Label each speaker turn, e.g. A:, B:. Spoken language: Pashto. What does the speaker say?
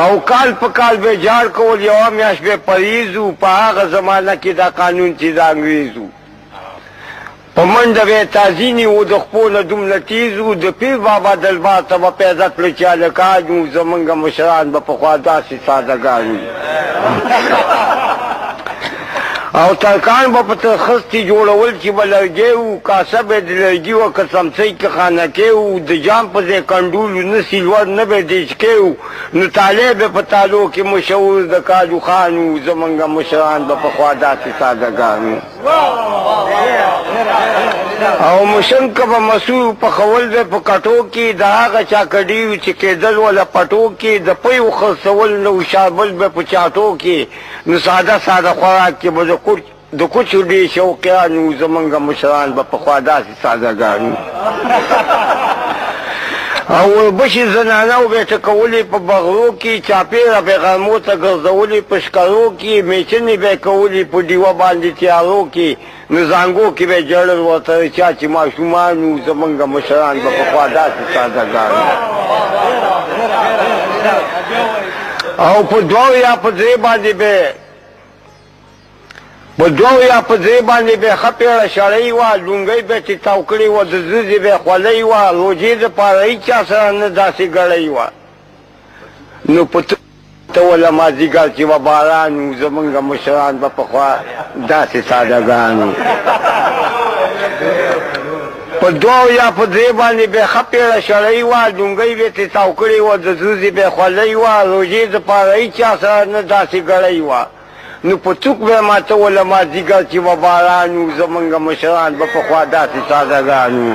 A: او کال په کال به جار کول یوه میاشت به پریز وو په هغه زمانه کې دا قانون چې د انګریز وو په منډه به یې تازي و د خپو نه دومره تیز وو د پیر بابا دربار ته به په عزت پړه چې هلکان وو زمونږ مشران به پخوا داسې سادهګان وو او ترکان به په ترخستې جوړول چې به لرګی وو کاسه به د لرګي وه که څمڅۍ کې خانکې وو د جام په ځای کنډول نه سیلور نه به دیچکې وو نو طالع به په تالو کې مشهور د کاجو خان وو زمونږ مشران به پخوا داسې سادهګان وو او مشنک به مسور پخول به په کټو کې د هغه چا کډي وي چې کېدل وله پټو کې د پیو خرڅول نه شابل به په چاټو کې نو ساده ساده خوراک کې به د کوچو ډېر شوقیان وو زمونږ مشران به پخوا داسې سادهګان وو او وربشې زنانه به یې ټکولې په بغرو کې چاپېره به یې غرمو ته ګرځولې په شکرو کې میچنې به یې کولې په ډیوه باندې تیارو کې نو زانګو کې به یې جړل ورته چا چې ماشومان وو زمونږ مشران به پخوا داسې سادهګان او په دوو یا په درې باندې به په دوو یا په درې باندې به یې ښه پیړه شړۍ وه لونګۍ به یې ټیټاو کړې وه د زوزې به یې خولۍ وه روجې دپاره هېچا سره نه داسې ګړۍ وه نو په ته وله مازدیګر چې به باران وو زمونږ مشران به پخوا داسې سادهګان وو په دوو یا په درې باندې به یې ښه پیړه شړۍ وه لونګۍ به یې ټیټاو کړې وه د زوزې به یې خولۍ وه روجې دپاره هېچا سره نه داسې ګړۍ وه نو په څوک به یې ماتوله مازدیګر چې به باران وو زمونږ مشران به پخوا داسې سادهګان وو